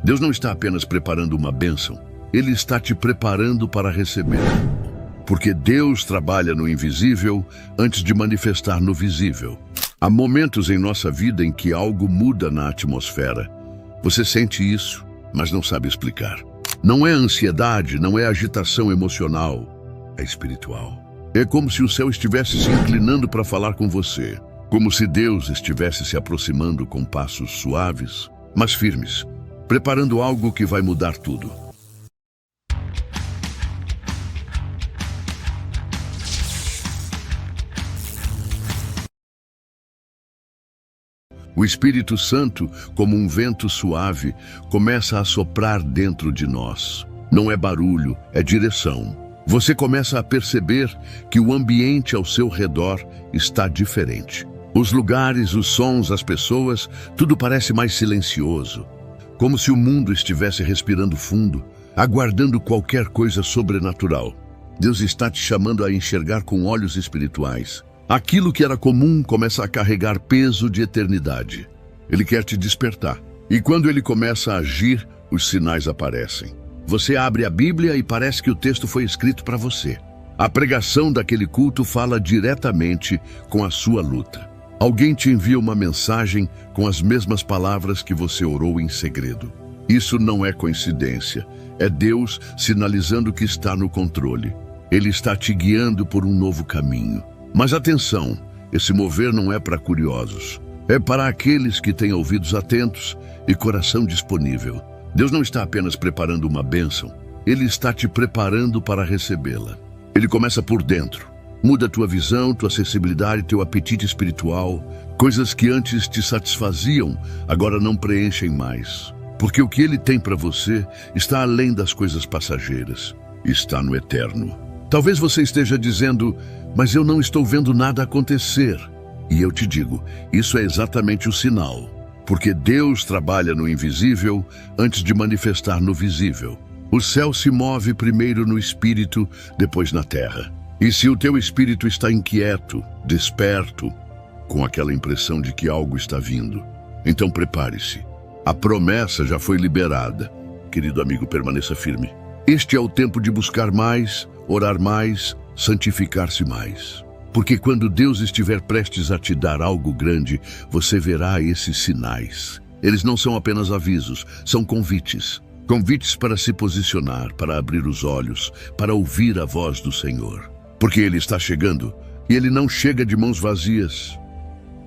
Deus não está apenas preparando uma bênção, Ele está te preparando para recebê-la. Porque Deus trabalha no invisível antes de manifestar no visível. Há momentos em nossa vida em que algo muda na atmosfera. Você sente isso, mas não sabe explicar. Não é ansiedade, não é agitação emocional, é espiritual. É como se o céu estivesse se inclinando para falar com você. Como se Deus estivesse se aproximando com passos suaves, mas firmes, preparando algo que vai mudar tudo. O Espírito Santo, como um vento suave, começa a soprar dentro de nós. Não é barulho, é direção. Você começa a perceber que o ambiente ao seu redor está diferente. Os lugares, os sons, as pessoas, tudo parece mais silencioso. Como se o mundo estivesse respirando fundo, aguardando qualquer coisa sobrenatural. Deus está te chamando a enxergar com olhos espirituais. Aquilo que era comum começa a carregar peso de eternidade. Ele quer te despertar. E quando ele começa a agir, os sinais aparecem. Você abre a Bíblia e parece que o texto foi escrito para você. A pregação daquele culto fala diretamente com a sua luta. Alguém te envia uma mensagem com as mesmas palavras que você orou em segredo. Isso não é coincidência. É Deus sinalizando que está no controle. Ele está te guiando por um novo caminho. Mas atenção, esse mover não é para curiosos. É para aqueles que têm ouvidos atentos e coração disponível. Deus não está apenas preparando uma bênção, Ele está te preparando para recebê-la. Ele começa por dentro. Muda tua visão, tua sensibilidade, teu apetite espiritual. Coisas que antes te satisfaziam, agora não preenchem mais. Porque o que Ele tem para você está além das coisas passageiras. Está no eterno. Talvez você esteja dizendo, mas eu não estou vendo nada acontecer. E eu te digo, isso é exatamente o sinal. Porque Deus trabalha no invisível antes de manifestar no visível. O céu se move primeiro no espírito, depois na terra. E se o teu espírito está inquieto, desperto, com aquela impressão de que algo está vindo, então prepare-se. A promessa já foi liberada. Querido amigo, permaneça firme. Este é o tempo de buscar mais, orar mais, santificar-se mais. Porque quando Deus estiver prestes a te dar algo grande, você verá esses sinais. Eles não são apenas avisos, são convites. Convites para se posicionar, para abrir os olhos, para ouvir a voz do Senhor. Porque Ele está chegando, e Ele não chega de mãos vazias.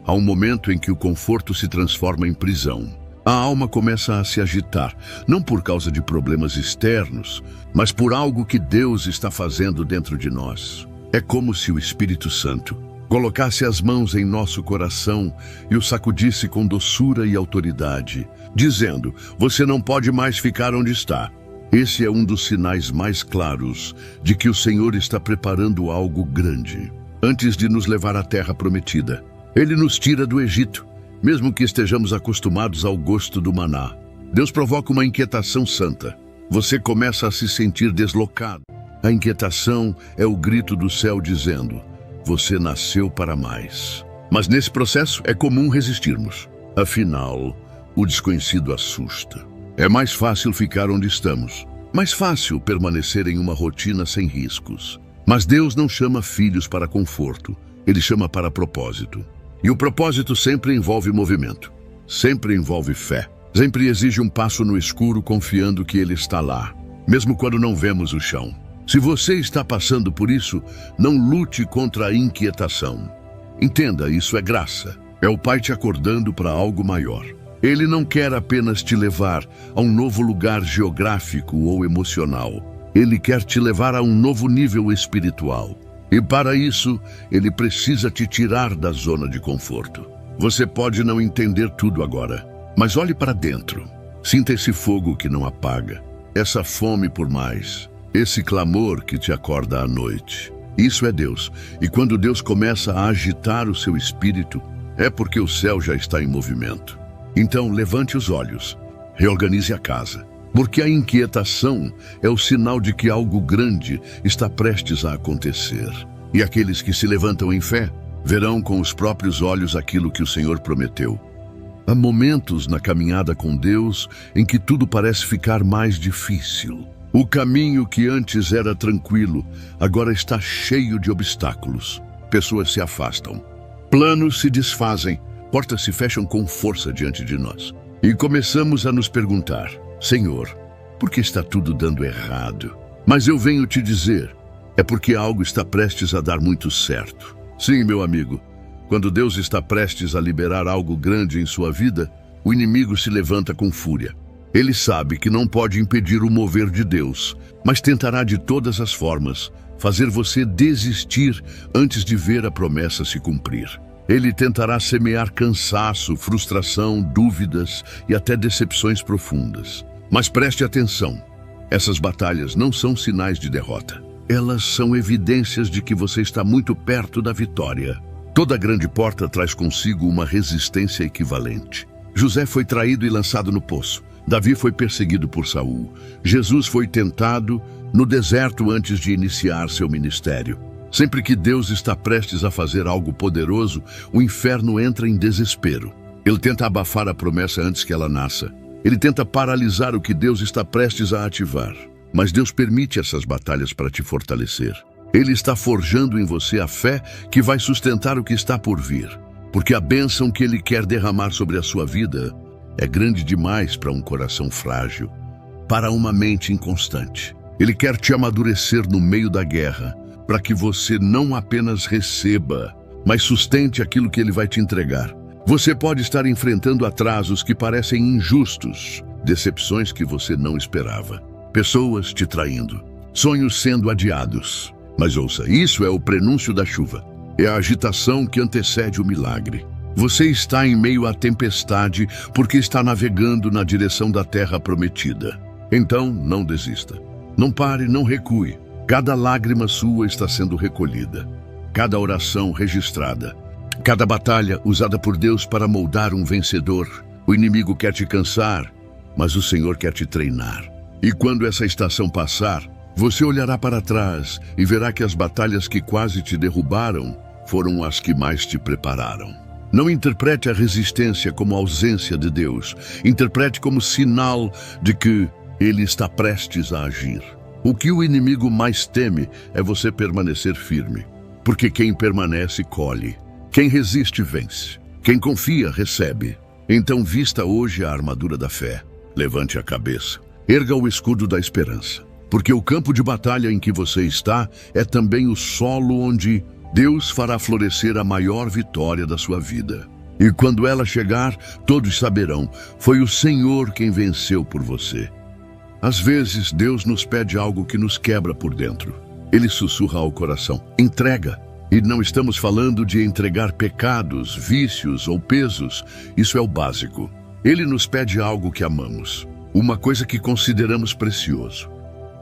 Há um momento em que o conforto se transforma em prisão. A alma começa a se agitar, não por causa de problemas externos, mas por algo que Deus está fazendo dentro de nós. É como se o Espírito Santo colocasse as mãos em nosso coração e o sacudisse com doçura e autoridade, dizendo, você não pode mais ficar onde está. Esse é um dos sinais mais claros de que o Senhor está preparando algo grande. Antes de nos levar à terra prometida, Ele nos tira do Egito, mesmo que estejamos acostumados ao gosto do maná. Deus provoca uma inquietação santa. Você começa a se sentir deslocado. A inquietação é o grito do céu dizendo, você nasceu para mais. Mas nesse processo é comum resistirmos. Afinal, o desconhecido assusta. É mais fácil ficar onde estamos. Mais fácil permanecer em uma rotina sem riscos. Mas Deus não chama filhos para conforto. Ele chama para propósito. E o propósito sempre envolve movimento. Sempre envolve fé. Sempre exige um passo no escuro confiando que Ele está lá, mesmo quando não vemos o chão. Se você está passando por isso, não lute contra a inquietação. Entenda, isso é graça. É o Pai te acordando para algo maior. Ele não quer apenas te levar a um novo lugar geográfico ou emocional. Ele quer te levar a um novo nível espiritual. E para isso, Ele precisa te tirar da zona de conforto. Você pode não entender tudo agora, mas olhe para dentro. Sinta esse fogo que não apaga, essa fome por mais, esse clamor que te acorda à noite. Isso é Deus. E quando Deus começa a agitar o seu espírito, é porque o céu já está em movimento. Então, levante os olhos, reorganize a casa, porque a inquietação é o sinal de que algo grande está prestes a acontecer. E aqueles que se levantam em fé verão com os próprios olhos aquilo que o Senhor prometeu. Há momentos na caminhada com Deus em que tudo parece ficar mais difícil. O caminho que antes era tranquilo, agora está cheio de obstáculos. Pessoas se afastam. Planos se desfazem. Portas se fecham com força diante de nós. E começamos a nos perguntar: Senhor, por que está tudo dando errado? Mas eu venho te dizer, é porque algo está prestes a dar muito certo. Sim, meu amigo, quando Deus está prestes a liberar algo grande em sua vida, o inimigo se levanta com fúria. Ele sabe que não pode impedir o mover de Deus, mas tentará de todas as formas fazer você desistir antes de ver a promessa se cumprir. Ele tentará semear cansaço, frustração, dúvidas e até decepções profundas. Mas preste atenção, essas batalhas não são sinais de derrota. Elas são evidências de que você está muito perto da vitória. Toda grande porta traz consigo uma resistência equivalente. José foi traído e lançado no poço. Davi foi perseguido por Saul. Jesus foi tentado no deserto antes de iniciar seu ministério. Sempre que Deus está prestes a fazer algo poderoso, o inferno entra em desespero. Ele tenta abafar a promessa antes que ela nasça. Ele tenta paralisar o que Deus está prestes a ativar. Mas Deus permite essas batalhas para te fortalecer. Ele está forjando em você a fé que vai sustentar o que está por vir. Porque a bênção que Ele quer derramar sobre a sua vida é grande demais para um coração frágil, para uma mente inconstante. Ele quer te amadurecer no meio da guerra, para que você não apenas receba, mas sustente aquilo que Ele vai te entregar. Você pode estar enfrentando atrasos que parecem injustos, decepções que você não esperava, pessoas te traindo, sonhos sendo adiados. Mas ouça, isso é o prenúncio da chuva. É a agitação que antecede o milagre. Você está em meio à tempestade porque está navegando na direção da terra prometida. Então, não desista. Não pare, não recue. Cada lágrima sua está sendo recolhida. Cada oração registrada. Cada batalha usada por Deus para moldar um vencedor. O inimigo quer te cansar, mas o Senhor quer te treinar. E quando essa estação passar, você olhará para trás e verá que as batalhas que quase te derrubaram foram as que mais te prepararam. Não interprete a resistência como ausência de Deus. Interprete como sinal de que Ele está prestes a agir. O que o inimigo mais teme é você permanecer firme. Porque quem permanece, colhe. Quem resiste, vence. Quem confia, recebe. Então vista hoje a armadura da fé. Levante a cabeça. Erga o escudo da esperança. Porque o campo de batalha em que você está é também o solo onde Deus fará florescer a maior vitória da sua vida. E quando ela chegar, todos saberão, foi o Senhor quem venceu por você. Às vezes, Deus nos pede algo que nos quebra por dentro. Ele sussurra ao coração, entrega. E não estamos falando de entregar pecados, vícios ou pesos. Isso é o básico. Ele nos pede algo que amamos, uma coisa que consideramos precioso.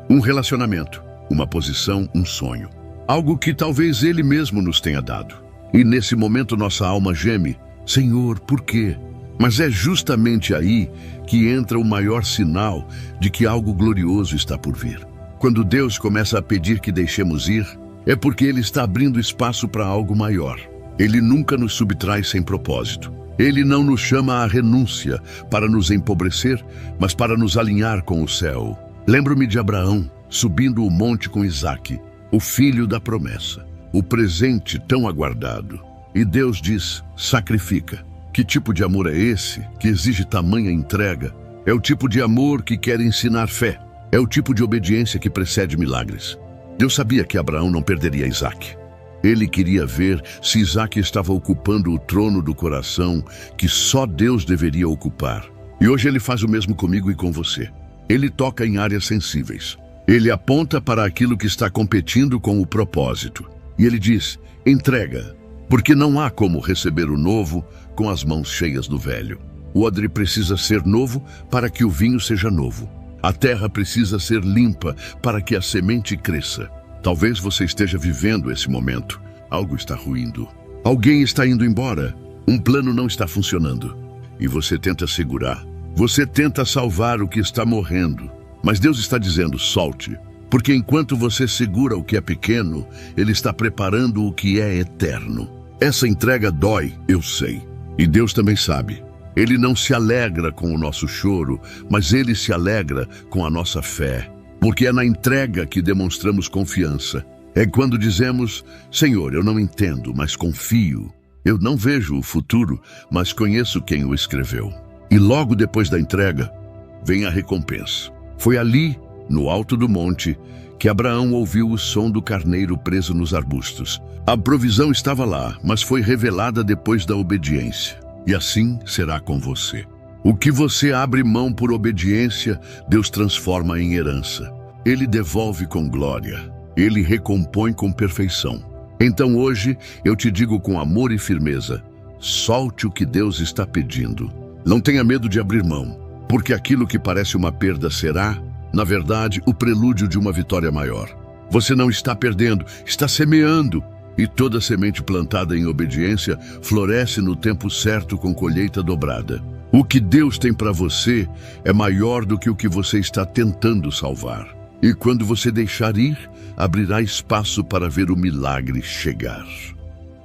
Um relacionamento, uma posição, um sonho. Algo que talvez Ele mesmo nos tenha dado. E nesse momento nossa alma geme, Senhor, por quê? Mas é justamente aí que entra o maior sinal de que algo glorioso está por vir. Quando Deus começa a pedir que deixemos ir, é porque Ele está abrindo espaço para algo maior. Ele nunca nos subtrai sem propósito. Ele não nos chama à renúncia para nos empobrecer, mas para nos alinhar com o céu. Lembro-me de Abraão subindo o monte com Isaque, o filho da promessa, o presente tão aguardado. E Deus diz, sacrifica. Que tipo de amor é esse que exige tamanha entrega? É o tipo de amor que quer ensinar fé. É o tipo de obediência que precede milagres. Deus sabia que Abraão não perderia Isaque. Ele queria ver se Isaque estava ocupando o trono do coração que só Deus deveria ocupar. E hoje Ele faz o mesmo comigo e com você. Ele toca em áreas sensíveis. Ele aponta para aquilo que está competindo com o propósito. E Ele diz, entrega, porque não há como receber o novo com as mãos cheias do velho. O odre precisa ser novo para que o vinho seja novo. A terra precisa ser limpa para que a semente cresça. Talvez você esteja vivendo esse momento. Algo está ruindo. Alguém está indo embora. Um plano não está funcionando. E você tenta segurar. Você tenta salvar o que está morrendo. Mas Deus está dizendo, solte. Porque enquanto você segura o que é pequeno, Ele está preparando o que é eterno. Essa entrega dói, eu sei. E Deus também sabe. Ele não se alegra com o nosso choro, mas Ele se alegra com a nossa fé. Porque é na entrega que demonstramos confiança. É quando dizemos: Senhor, eu não entendo, mas confio. Eu não vejo o futuro, mas conheço quem o escreveu. E logo depois da entrega, vem a recompensa. Foi ali, no alto do monte, que Abraão ouviu o som do carneiro preso nos arbustos. A provisão estava lá, mas foi revelada depois da obediência. E assim será com você. O que você abre mão por obediência, Deus transforma em herança. Ele devolve com glória. Ele recompõe com perfeição. Então hoje eu te digo com amor e firmeza: solte o que Deus está pedindo. Não tenha medo de abrir mão, porque aquilo que parece uma perda será, na verdade, o prelúdio de uma vitória maior. Você não está perdendo, está semeando. E toda semente plantada em obediência floresce no tempo certo com colheita dobrada. O que Deus tem para você é maior do que o que você está tentando salvar. E quando você deixar ir, abrirá espaço para ver o milagre chegar.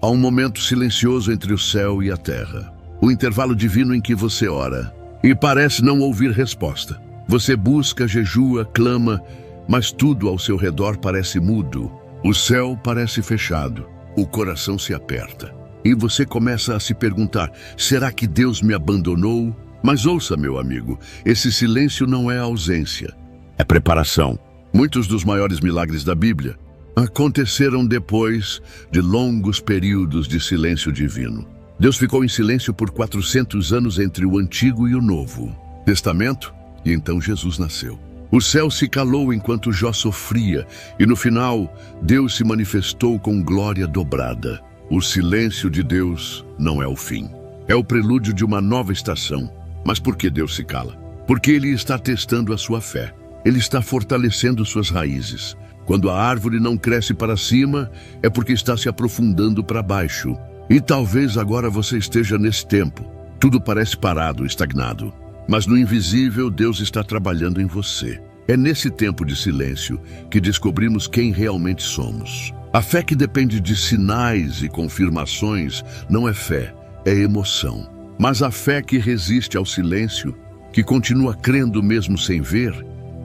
Há um momento silencioso entre o céu e a terra. O intervalo divino em que você ora e parece não ouvir resposta. Você busca, jejua, clama, mas tudo ao seu redor parece mudo. O céu parece fechado, o coração se aperta. E você começa a se perguntar: será que Deus me abandonou? Mas ouça, meu amigo, esse silêncio não é ausência, é preparação. Muitos dos maiores milagres da Bíblia aconteceram depois de longos períodos de silêncio divino. Deus ficou em silêncio por 400 anos entre o Antigo e o Novo Testamento, e então Jesus nasceu. O céu se calou enquanto Jó sofria, e no final, Deus se manifestou com glória dobrada. O silêncio de Deus não é o fim. É o prelúdio de uma nova estação. Mas por que Deus se cala? Porque Ele está testando a sua fé. Ele está fortalecendo suas raízes. Quando a árvore não cresce para cima, é porque está se aprofundando para baixo. E talvez agora você esteja nesse tempo. Tudo parece parado, estagnado. Mas no invisível, Deus está trabalhando em você. É nesse tempo de silêncio que descobrimos quem realmente somos. A fé que depende de sinais e confirmações não é fé, é emoção. Mas a fé que resiste ao silêncio, que continua crendo mesmo sem ver,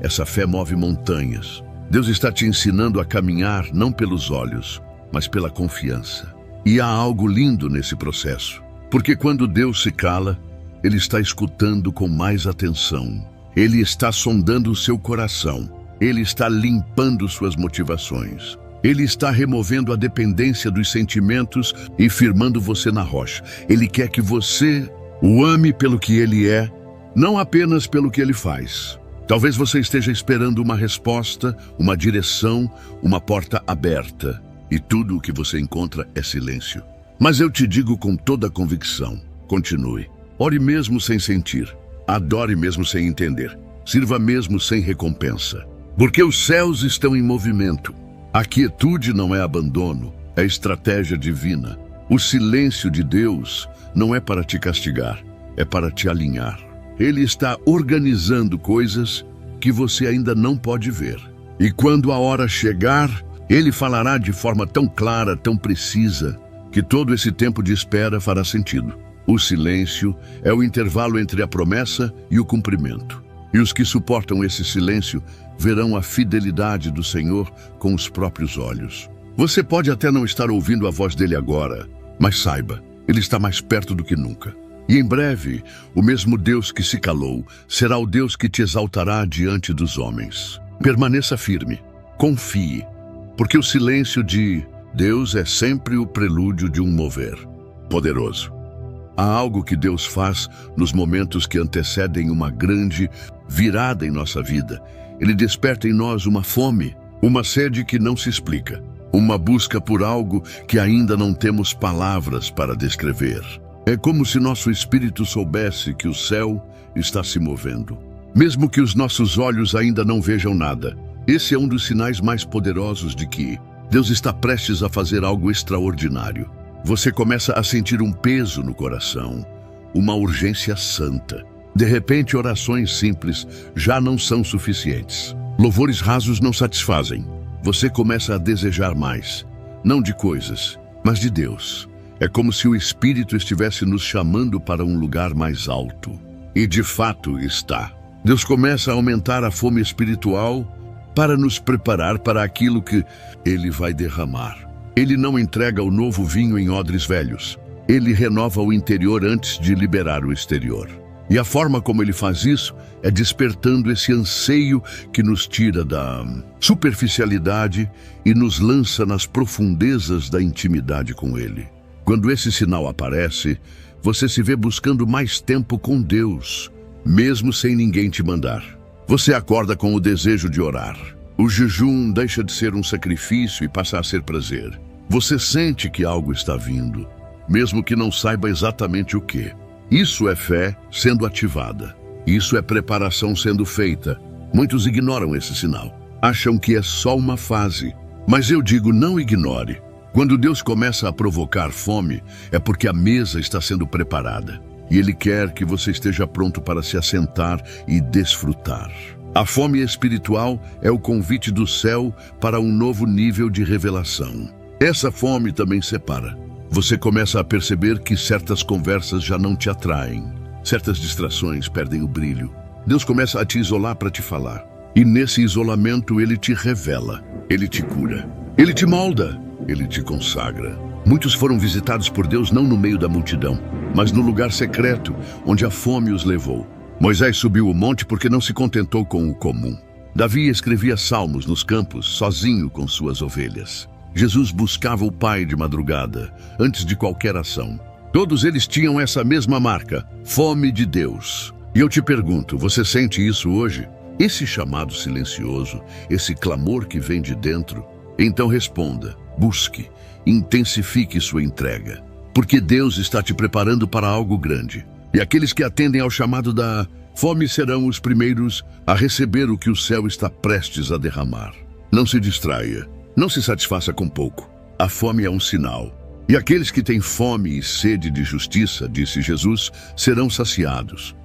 essa fé move montanhas. Deus está te ensinando a caminhar não pelos olhos, mas pela confiança. E há algo lindo nesse processo, porque quando Deus se cala, Ele está escutando com mais atenção. Ele está sondando o seu coração. Ele está limpando suas motivações. Ele está removendo a dependência dos sentimentos e firmando você na rocha. Ele quer que você o ame pelo que Ele é, não apenas pelo que Ele faz. Talvez você esteja esperando uma resposta, uma direção, uma porta aberta. E tudo o que você encontra é silêncio. Mas eu te digo com toda a convicção: continue. Ore mesmo sem sentir. Adore mesmo sem entender. Sirva mesmo sem recompensa. Porque os céus estão em movimento. A quietude não é abandono, é estratégia divina. O silêncio de Deus não é para te castigar, é para te alinhar. Ele está organizando coisas que você ainda não pode ver. E quando a hora chegar, Ele falará de forma tão clara, tão precisa, que todo esse tempo de espera fará sentido. O silêncio é o intervalo entre a promessa e o cumprimento. E os que suportam esse silêncio verão a fidelidade do Senhor com os próprios olhos. Você pode até não estar ouvindo a voz dele agora, mas saiba, Ele está mais perto do que nunca. E em breve, o mesmo Deus que se calou será o Deus que te exaltará diante dos homens. Permaneça firme, confie, porque o silêncio de Deus é sempre o prelúdio de um mover poderoso. Há algo que Deus faz nos momentos que antecedem uma grande virada em nossa vida. Ele desperta em nós uma fome, uma sede que não se explica, uma busca por algo que ainda não temos palavras para descrever. É como se nosso espírito soubesse que o céu está se movendo, mesmo que os nossos olhos ainda não vejam nada. Esse é um dos sinais mais poderosos de que Deus está prestes a fazer algo extraordinário. Você começa a sentir um peso no coração, uma urgência santa. De repente, orações simples já não são suficientes. Louvores rasos não satisfazem. Você começa a desejar mais, não de coisas, mas de Deus. É como se o Espírito estivesse nos chamando para um lugar mais alto. E de fato está. Deus começa a aumentar a fome espiritual para nos preparar para aquilo que Ele vai derramar. Ele não entrega o novo vinho em odres velhos. Ele renova o interior antes de liberar o exterior. E a forma como Ele faz isso é despertando esse anseio que nos tira da superficialidade e nos lança nas profundezas da intimidade com Ele. Quando esse sinal aparece, você se vê buscando mais tempo com Deus, mesmo sem ninguém te mandar. Você acorda com o desejo de orar. O jejum deixa de ser um sacrifício e passa a ser prazer. Você sente que algo está vindo, mesmo que não saiba exatamente o que. Isso é fé sendo ativada. Isso é preparação sendo feita. Muitos ignoram esse sinal. Acham que é só uma fase. Mas eu digo, não ignore. Quando Deus começa a provocar fome, é porque a mesa está sendo preparada. E Ele quer que você esteja pronto para se assentar e desfrutar. A fome espiritual é o convite do céu para um novo nível de revelação. Essa fome também separa. Você começa a perceber que certas conversas já não te atraem. Certas distrações perdem o brilho. Deus começa a te isolar para te falar. E nesse isolamento Ele te revela. Ele te cura. Ele te molda. Ele te consagra. Muitos foram visitados por Deus não no meio da multidão, mas no lugar secreto, onde a fome os levou. Moisés subiu o monte porque não se contentou com o comum. Davi escrevia salmos nos campos, sozinho com suas ovelhas. Jesus buscava o Pai de madrugada, antes de qualquer ação. Todos eles tinham essa mesma marca, fome de Deus. E eu te pergunto, você sente isso hoje? Esse chamado silencioso, esse clamor que vem de dentro? Então responda, busque, intensifique sua entrega. Porque Deus está te preparando para algo grande. E aqueles que atendem ao chamado da fome serão os primeiros a receber o que o céu está prestes a derramar. Não se distraia. Não se satisfaça com pouco. A fome é um sinal. E aqueles que têm fome e sede de justiça, disse Jesus, serão saciados.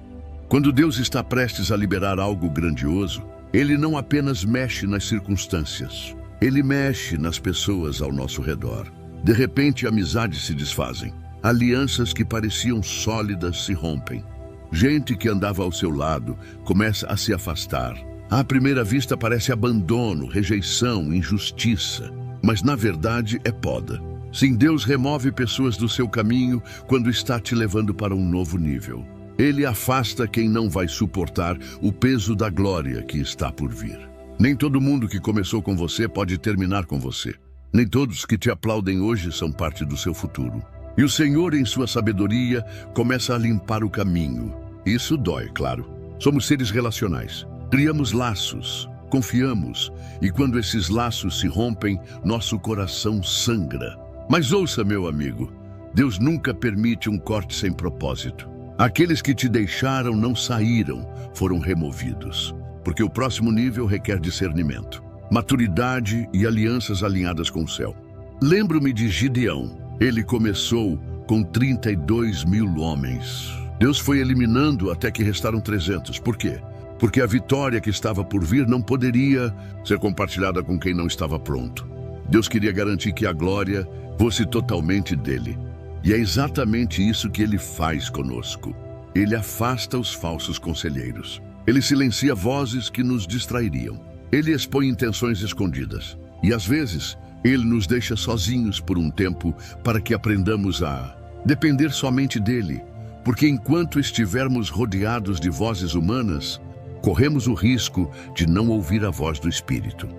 Quando Deus está prestes a liberar algo grandioso, Ele não apenas mexe nas circunstâncias. Ele mexe nas pessoas ao nosso redor. De repente, amizades se desfazem. Alianças que pareciam sólidas se rompem. Gente que andava ao seu lado começa a se afastar. À primeira vista parece abandono, rejeição, injustiça. Mas na verdade é poda. Sim, Deus remove pessoas do seu caminho quando está te levando para um novo nível. Ele afasta quem não vai suportar o peso da glória que está por vir. Nem todo mundo que começou com você pode terminar com você. Nem todos que te aplaudem hoje são parte do seu futuro. E o Senhor, em sua sabedoria, começa a limpar o caminho. Isso dói, claro. Somos seres relacionais. Criamos laços, confiamos, e quando esses laços se rompem, nosso coração sangra. Mas ouça, meu amigo, Deus nunca permite um corte sem propósito. Aqueles que te deixaram não saíram, foram removidos. Porque o próximo nível requer discernimento, maturidade e alianças alinhadas com o céu. Lembro-me de Gideão. Ele começou com 32 mil homens. Deus foi eliminando até que restaram 300. Por quê? Porque a vitória que estava por vir não poderia ser compartilhada com quem não estava pronto. Deus queria garantir que a glória fosse totalmente dele. E é exatamente isso que Ele faz conosco. Ele afasta os falsos conselheiros. Ele silencia vozes que nos distrairiam. Ele expõe intenções escondidas. E às vezes, Ele nos deixa sozinhos por um tempo para que aprendamos a depender somente dEle. Porque enquanto estivermos rodeados de vozes humanas, corremos o risco de não ouvir a voz do Espírito.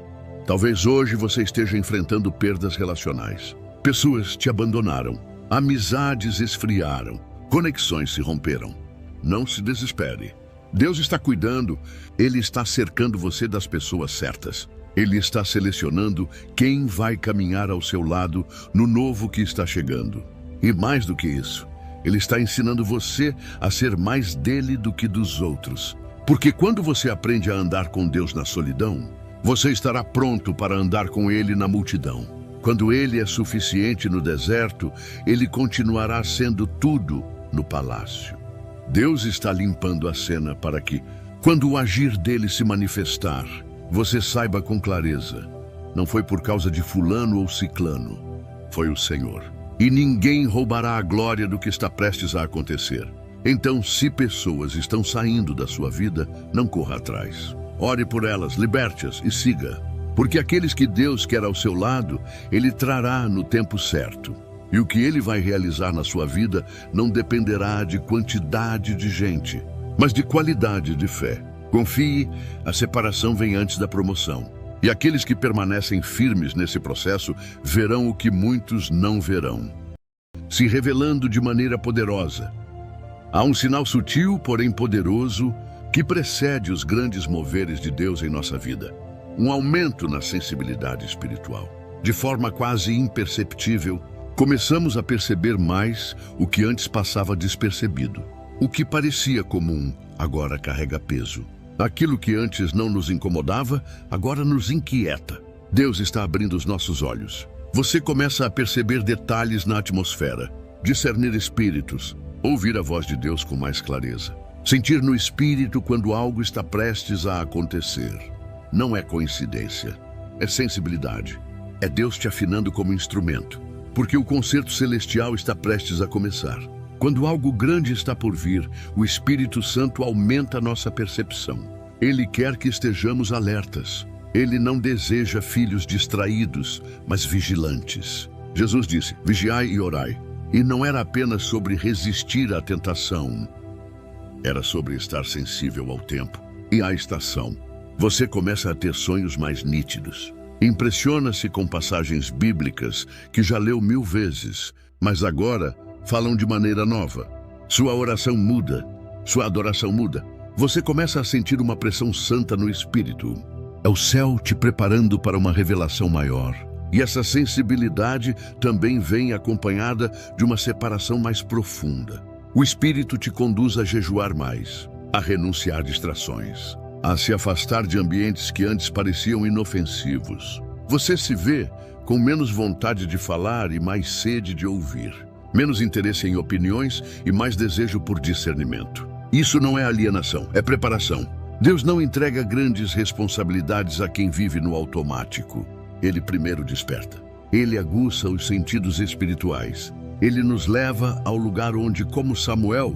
Talvez hoje você esteja enfrentando perdas relacionais. Pessoas te abandonaram, amizades esfriaram, conexões se romperam. Não se desespere. Deus está cuidando, Ele está cercando você das pessoas certas. Ele está selecionando quem vai caminhar ao seu lado no novo que está chegando. E mais do que isso, Ele está ensinando você a ser mais dele do que dos outros. Porque quando você aprende a andar com Deus na solidão, você estará pronto para andar com Ele na multidão. Quando Ele é suficiente no deserto, Ele continuará sendo tudo no palácio. Deus está limpando a cena para que, quando o agir dele se manifestar, você saiba com clareza, não foi por causa de fulano ou ciclano, foi o Senhor. e ninguém roubará a glória do que está prestes a acontecer. Então, se pessoas estão saindo da sua vida, não corra atrás. Ore por elas, liberte-as e siga. Porque aqueles que Deus quer ao seu lado, Ele trará no tempo certo. E o que Ele vai realizar na sua vida não dependerá de quantidade de gente, mas de qualidade de fé. Confie, a separação vem antes da promoção. E aqueles que permanecem firmes nesse processo verão o que muitos não verão, se revelando de maneira poderosa. Há um sinal sutil, porém poderoso, que precede os grandes moveres de Deus em nossa vida. Um aumento na sensibilidade espiritual. De forma quase imperceptível, começamos a perceber mais o que antes passava despercebido. O que parecia comum, agora carrega peso. Aquilo que antes não nos incomodava, agora nos inquieta. Deus está abrindo os nossos olhos. Você começa a perceber detalhes na atmosfera, discernir espíritos, ouvir a voz de Deus com mais clareza. Sentir no espírito quando algo está prestes a acontecer. Não é coincidência, é sensibilidade. É Deus te afinando como instrumento, porque o concerto celestial está prestes a começar. Quando algo grande está por vir, o Espírito Santo aumenta a nossa percepção. Ele quer que estejamos alertas. Ele não deseja filhos distraídos, mas vigilantes. Jesus disse, vigiai e orai. E não era apenas sobre resistir à tentação. Era sobre estar sensível ao tempo e à estação. Você começa a ter sonhos mais nítidos. Impressiona-se com passagens bíblicas que já leu 1000 vezes, mas agora falam de maneira nova. Sua oração muda, sua adoração muda. Você começa a sentir uma pressão santa no espírito. É o céu te preparando para uma revelação maior. E essa sensibilidade também vem acompanhada de uma separação mais profunda. O espírito te conduz a jejuar mais, a renunciar distrações, a se afastar de ambientes que antes pareciam inofensivos. Você se vê com menos vontade de falar e mais sede de ouvir. Menos interesse em opiniões e mais desejo por discernimento. Isso não é alienação, é preparação. Deus não entrega grandes responsabilidades a quem vive no automático. Ele primeiro desperta. Ele aguça os sentidos espirituais. Ele nos leva ao lugar onde, como Samuel,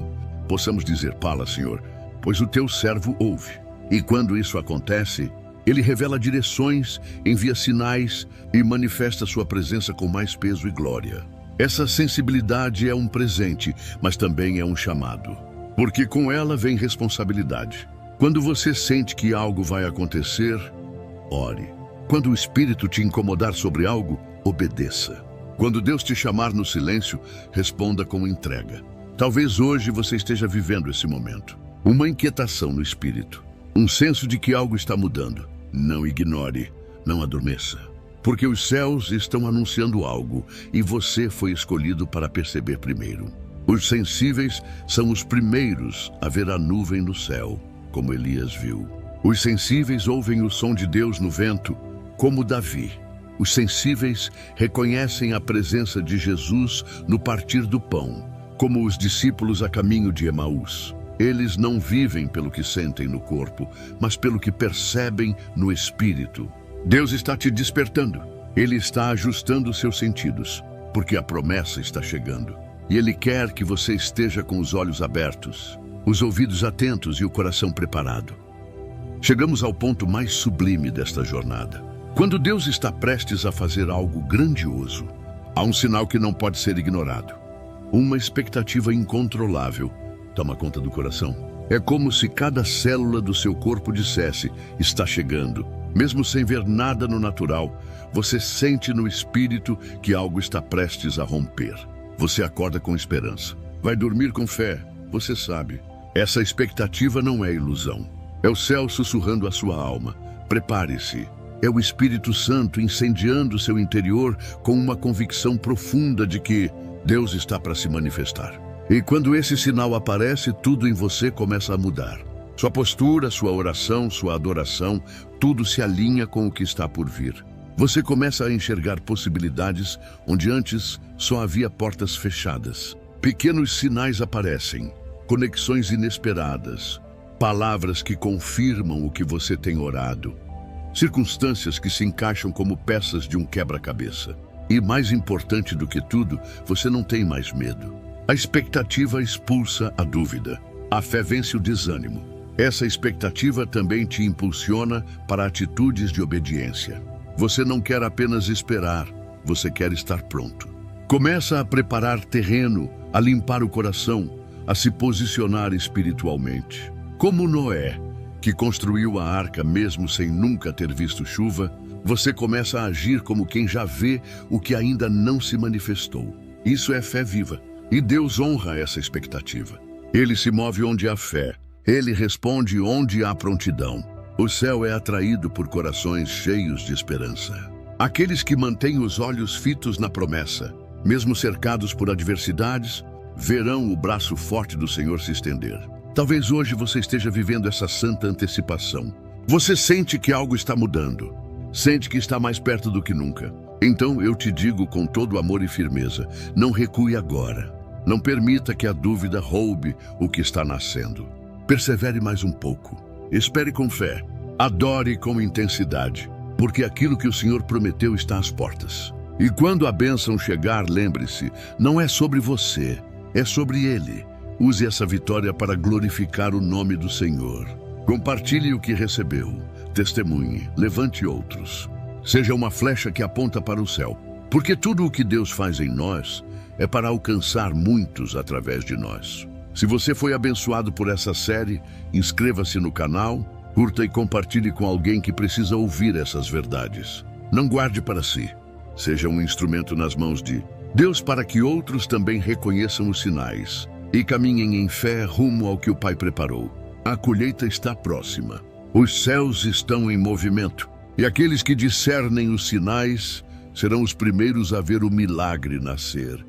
possamos dizer, fala, Senhor, pois o teu servo ouve. E quando isso acontece, ele revela direções, envia sinais e manifesta sua presença com mais peso e glória. Essa sensibilidade é um presente, mas também é um chamado. Porque com ela vem responsabilidade. Quando você sente que algo vai acontecer, ore. Quando o Espírito te incomodar sobre algo, obedeça. Quando Deus te chamar no silêncio, responda com entrega. Talvez hoje você esteja vivendo esse momento. Uma inquietação no espírito. Um senso de que algo está mudando. Não ignore, não adormeça. Porque os céus estão anunciando algo e você foi escolhido para perceber primeiro. Os sensíveis são os primeiros a ver a nuvem no céu, como Elias viu. Os sensíveis ouvem o som de Deus no vento, como Davi. Os sensíveis reconhecem a presença de Jesus no partir do pão, como os discípulos a caminho de Emaús. Eles não vivem pelo que sentem no corpo, mas pelo que percebem no espírito. Deus está te despertando. Ele está ajustando seus sentidos, porque a promessa está chegando. E Ele quer que você esteja com os olhos abertos, os ouvidos atentos e o coração preparado. Chegamos ao ponto mais sublime desta jornada. Quando Deus está prestes a fazer algo grandioso, há um sinal que não pode ser ignorado. Uma expectativa incontrolável toma conta do coração. É como se cada célula do seu corpo dissesse, está chegando. Mesmo sem ver nada no natural, você sente no espírito que algo está prestes a romper. Você acorda com esperança. Vai dormir com fé, você sabe. Essa expectativa não é ilusão. É o céu sussurrando a sua alma. Prepare-se. É o Espírito Santo incendiando seu interior com uma convicção profunda de que Deus está para se manifestar. E quando esse sinal aparece, tudo em você começa a mudar. Sua postura, sua oração, sua adoração, tudo se alinha com o que está por vir. Você começa a enxergar possibilidades onde antes só havia portas fechadas. Pequenos sinais aparecem, conexões inesperadas, palavras que confirmam o que você tem orado. Circunstâncias que se encaixam como peças de um quebra-cabeça. E mais importante do que tudo, você não tem mais medo. A expectativa expulsa a dúvida. A fé vence o desânimo. Essa expectativa também te impulsiona para atitudes de obediência. Você não quer apenas esperar, você quer estar pronto. Começa a preparar terreno, a limpar o coração, a se posicionar espiritualmente. Como Noé, que construiu a arca mesmo sem nunca ter visto chuva, você começa a agir como quem já vê o que ainda não se manifestou. Isso é fé viva, e Deus honra essa expectativa. Ele se move onde há fé, ele responde onde há prontidão. O céu é atraído por corações cheios de esperança. Aqueles que mantêm os olhos fitos na promessa, mesmo cercados por adversidades, verão o braço forte do Senhor se estender. Talvez hoje você esteja vivendo essa santa antecipação. Você sente que algo está mudando, sente que está mais perto do que nunca. Então eu te digo com todo amor e firmeza, não recue agora. Não permita que a dúvida roube o que está nascendo. Persevere mais um pouco. Espere com fé. Adore com intensidade, porque aquilo que o Senhor prometeu está às portas. E quando a bênção chegar, lembre-se, não é sobre você, é sobre Ele. Use essa vitória para glorificar o nome do Senhor. Compartilhe o que recebeu. Testemunhe. Levante outros. Seja uma flecha que aponta para o céu. Porque tudo o que Deus faz em nós é para alcançar muitos através de nós. Se você foi abençoado por essa série, inscreva-se no canal, curta e compartilhe com alguém que precisa ouvir essas verdades. Não guarde para si. Seja um instrumento nas mãos de Deus para que outros também reconheçam os sinais e caminhem em fé rumo ao que o Pai preparou. A colheita está próxima. Os céus estão em movimento. E aqueles que discernem os sinais serão os primeiros a ver o milagre nascer.